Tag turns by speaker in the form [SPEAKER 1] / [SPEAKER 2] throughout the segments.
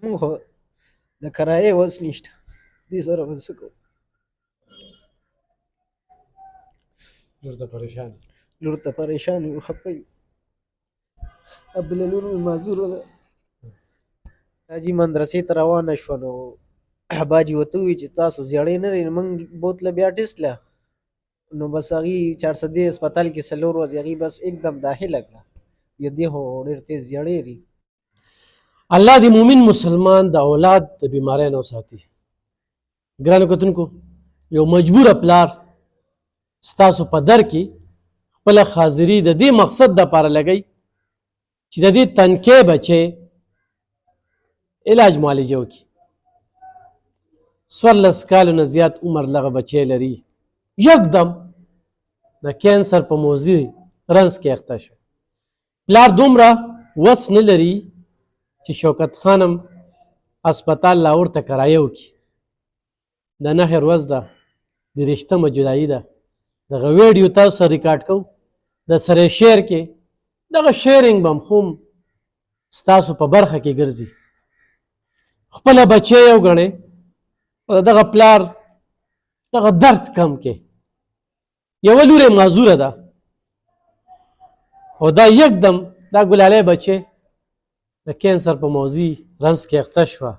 [SPEAKER 1] موږ خو د کرایې وس نشته دې سره به څه کوو لور ته پریشان یو خفه یو بله لور مې معذوره ده حاجي مدرسې ته روانه شوه نو باجي ورته ووایي چې تاسو زیړی نه لرئ موږ بوتله بیا ټیسټ له نو بس هغې 410 هسپتال کې 4 ورځې هغې بس एकदम داخله کړه یا دې خو ډېر تېز زیړی دي
[SPEAKER 2] الله دې مومن مسلمان د اولاد د بیمارۍ نه وساتي. ګرانو کتونکو یو مجبوره پلار ستاسو په در کې خپله حاضري د دې مقصد دپاره لګئ چې د دې تنکۍ بچی علاج معالجه وکړي. 14 کالو نه زیات عمر دغه بچی لري، یکدم د کینسر په موضوع رنځ کې اخته شو. پلار دومره وس نه لري چې شوکت خانم هسپتال لاهور ته کرایه وکړي. د نهر ورځ ده، د 20 جولایي ده. دغه ویډیو تاسو سره ریکارډ کوو، د سره شیر کې دغه شیرینګ به هم ستاسو په برخه کې ګرځي. خپله بچی یو ګڼئ او دغه پلار دغه درد کم کې. یوه لور یې معذوره ده او دا یکدم دا ګلالی بچی د کینسر په موضوع رنځ کې اخته شوه.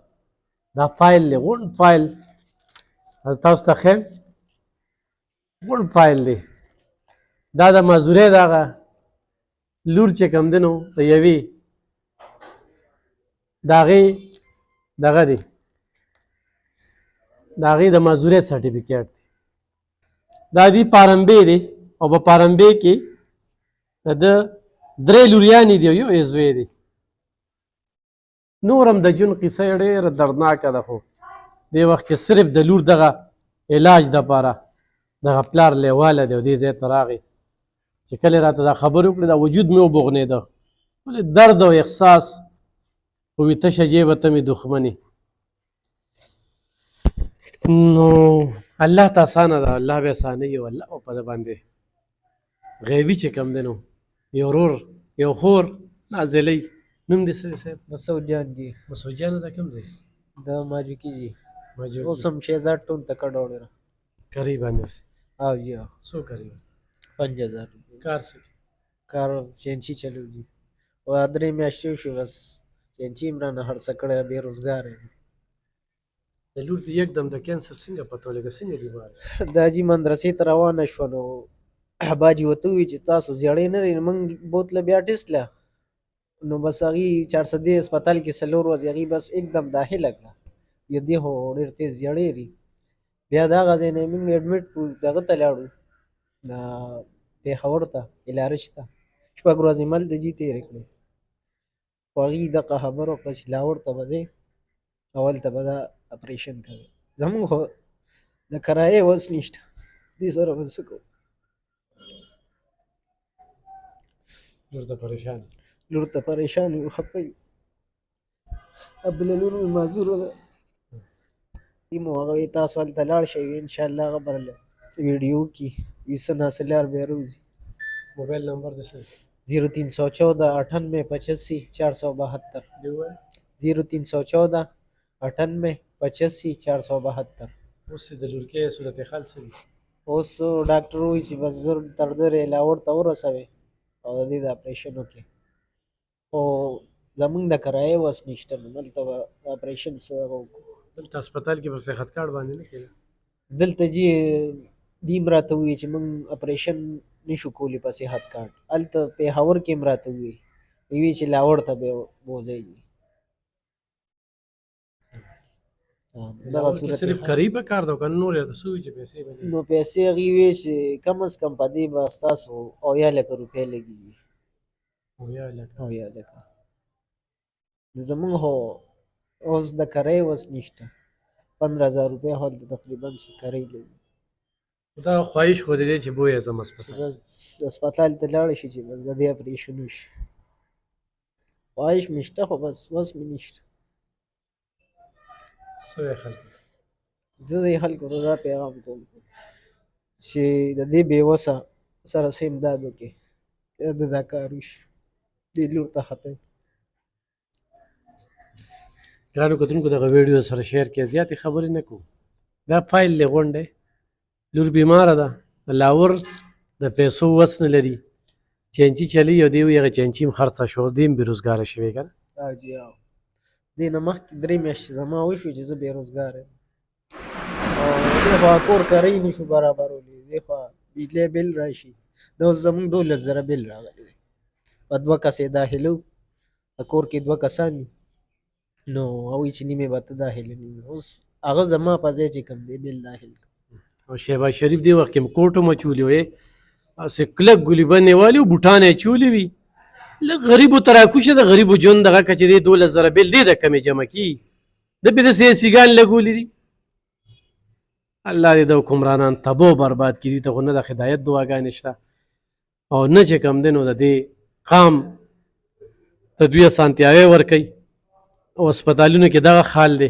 [SPEAKER 2] دا فایل دی، غونډ فایل تاسو ته ښیم، غونډ فایل دی. دا د معذورۍ دغه لور چې کوم دی نو د یوې د هغې دغه دی، د هغې د معذورۍ سرټیفیکیټ دی. دا دی پارمبې دی او په پارمبې کې د ده 3 لوریانې دي او یو یې زوی دی. نور هم د جون قصه یې ډېره دردناکه ده، خو دې وخت کې صرف د لور دغه علاج دپاره دغه پلار لیواله دی او دې ځای ته راغی چې کله یې راته دا خبرې وکړې دا وجود مې وبغنېده. ولې درد او احساس خو وي تشه جیبه ته مې دښمنې. نو الله ته اسانه ده، الله به اسانوي او الله به په ده باندې غیبي چې کوم دی نو یو ورور یو خور نازلۍ. نوم دې څه دی صاحب؟
[SPEAKER 1] مسعود جان جی
[SPEAKER 2] مسعود جانه دا کوم دی؟
[SPEAKER 1] د ماجوکي جی
[SPEAKER 2] ماجوکي.
[SPEAKER 1] اوس هم شهزاد ټون ته کډه وړه
[SPEAKER 2] کرۍ باندې اوسې؟
[SPEAKER 1] او جی
[SPEAKER 2] څو کرۍ؟
[SPEAKER 1] 5000
[SPEAKER 2] کار څه
[SPEAKER 1] کار چینچي چلو جی او 3 میاشتې وشوې بس چینچي هم رانه هړڅه کړی بېروزګار یم.
[SPEAKER 2] د لور دې یکدم د کینسر څنګه پته ولګه؟ څنګه بیمار؟
[SPEAKER 1] د حاجي مدرسې ته روانه شوه نو باجي ورته ووایي چې تاسو زیړی نه لرئ موږ بوتله بیا ټیسټ له نو بس هغې 410 هسپتال کې 4 ورځې هغې بس एकदम داخله کړه یا دې خو ډېر تېز زیړی دي. بیا د هغه ځای نه یې موږ اډمیټ کړو دغه ته لاړو پېښور ته الارش ته 6 ورځې ملته جي تېرې کړې. خو هغې دغه خبره وکړه چې لاهور ته به ځې او هلته به دا اپریشن کوي. زموږ خو د کرایې وس نشته دې سره به څه کوو لور ته پریشان یو خفه یو بله لور مې معذوره ده مو هغه وایي تاسو هلته لاړ شئ انشاءالله هغه به ویډیو کې څه ناسلیار بیا روځي.
[SPEAKER 2] موبایل نمبر دې څه دی؟
[SPEAKER 1] 0314 98 85 472 0314 98 85 472.
[SPEAKER 2] اوس د لورکۍ صورت حال څه دی؟
[SPEAKER 1] اوس ډاکټر وایي چې بس زر تر زر یې لاهور ته ورسوئ او د دې د اپریشن وکړي. خو زمونږ د کرایې وس نشته نو دلته به اپریشن څه وکړو.
[SPEAKER 2] دلته هسپتال کې په صحت کارت باندې نه کېده؟
[SPEAKER 1] دلته جی دیم راته ووایي چې موږ اپریشن نشو کولی په صحت کارت. هلته پېښور کې هم راته ووایي ویې چې لاهور ته به بوځئ جي.
[SPEAKER 2] دغه صورت صرف کرۍ په کار ده او که نه نور یې څه وي چې پیسې به
[SPEAKER 1] نو پیسې هغې ویې چې کم از کم په دې به ستاسو 80 لکه روپۍ لګېږي. 80 لکه نو زمونږ خو اوس د کرۍ وس نشته 15000 روپۍ خو هلته تقریبا کرۍ لګي.
[SPEAKER 2] دا خواهش خو دې دی چې بویه ځم
[SPEAKER 1] هسپتال ته لاړه شي چې بس د دې اپریشن وشي. خواهش مې شته خو بس وس مې نشته. زه دې خلکو ته دا پیغام کوم چې د دې بېوسه سره څه امداد وکړي د دا کار وشي. دې لور ته خفه
[SPEAKER 2] ګرانو کتونکو دغه ویډیو سره شیر کړئ زیاتې خبرې نه کوو دا فایل دی غونډ دی لور بیماره ده د لاور د پیسو وس نه لري چینچي چلی او دی هغه چینچي هم خرڅه شو دی هم بېروزګاره شوی که نه
[SPEAKER 1] حاجي دې نه مخکې 3 میاشتې زما وشو چې زه بېروزګار یم او دې خوا کور کاری نه شو برابرولی دې خوا بجلی بل راشي دا اوس زمونږ 12,000 بل راغلی دی په 2 کسې داخلو په کور کې 2 کسان یو نو هغوی چې نیمې به ته داخله نیمې اوس هغه زما په ځای چې کوم دی بل داخل
[SPEAKER 2] او شهباز شریف دی وخت کې هم کوټ هم اچولي وې هسې کلک ګلیبن یې والي و بوټان یې اچولي وي لږ غریبو ته راکوشه د غریبو ژوند دغه که چې دی 12,000 بل دی د کمې جمع کي د پې د سیاسیګان لګولي دي الله دې د حکمرانان تباه و برباد کړي دوی ته خو نه د هدایت دعاګانې شته او نه چې کوم دی نو د دې قام ته دوی اسانتیاوې ورکوي او هسپتالونو کې دغه حال دی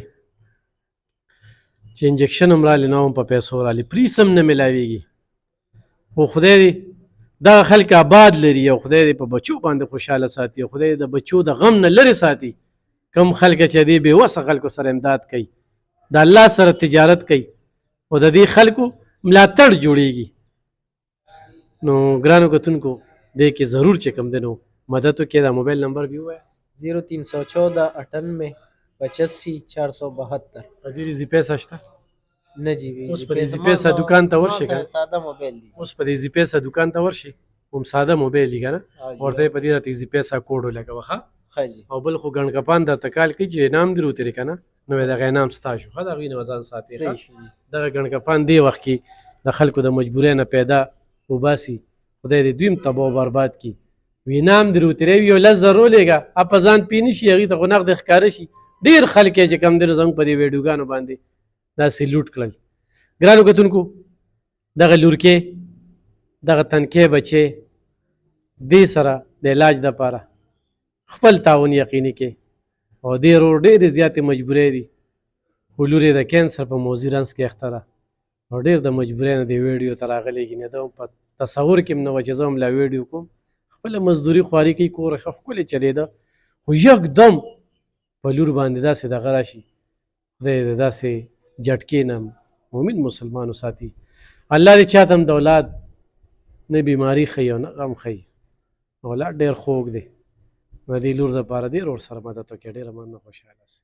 [SPEAKER 2] چې انجکشن هم رالي نه هم په پیسو رالي پریس هم نه میلاویږي خو خدای دې دغه خلک آباد لري او خدای دې په بچو باندې خوشحاله ساتي او خدای دې د بچو د غم نه لرې ساتي کم خلک چې دې بېوسه خلکو سره امداد کوي د الله سره تجارت کوي او د دې خلکو ملاتړ جوړیږي نو ګرانو کتونکو دې کې ضرور چې کوم دی نو مدد وکړئ دا موبایل نمبر بھی ہوا ہے
[SPEAKER 1] 0314 98 85 472
[SPEAKER 2] په دې زی پیسه شته
[SPEAKER 1] نه جی
[SPEAKER 2] اوس په دې زی پیسه دکان ته ورشي که
[SPEAKER 1] ساده موبایل دی
[SPEAKER 2] اوس په دې زی پیسه دکان ته ورشي هم ساده موبایل دی که نه ورته یې په دې راته زی پیسه کوډ ولګوه ښه
[SPEAKER 1] ښه جي
[SPEAKER 2] او بل خو ګڼکپان درته کال کوي چې انعام دې روتېرې که نه نو دغه انعام ستا شو ښه د هغوی نه به ځان ساتې ښه
[SPEAKER 1] صحیح شو جي.
[SPEAKER 2] دغه ګڼکپان دې وخت کې د خلکو د مجبورۍ نه پیدا وباسي خدای دې دوی هم تباه و برباد کړي وي انعام دې روتېری وي یو 10,000 ولېږه په ځان پې نه شي هغوی ته خو نغد ښکاره شي ډېر خلک یې چې کم دی نو زموږ په دې ویډیوګانو باندې داسې لوټ کړل ګرانو کتونکو دغه لورکې دغه تنکۍ بچې دې سره د علاج دپاره خپل تعاون یقیني کې او دې ورور ډېرې زیاتې مجبورۍ دي خو لور یې د کینسر په موضوع رنځ کې اخته ده او ډېر د مجبورۍ نه دې ویډیو ته راغلی نه ده په تصور کې هم نه وه چې زه هم لا ویډیو کوم خپله مزدوري خواري کوي کور ښه ښکلې چلېده خو یکدم په لور باندې داسې دغه راشي خدای دې داسې جټکې نه مؤمن مسلمانو ساتي الله دې چاته هم د اولاد نه بیماري ښیي او نه غم ښیي اولاد ډېر خوږ دی نو دې لور دپاره ډېر ورسره مدد وکړي ډېره مننه خوشحاله سي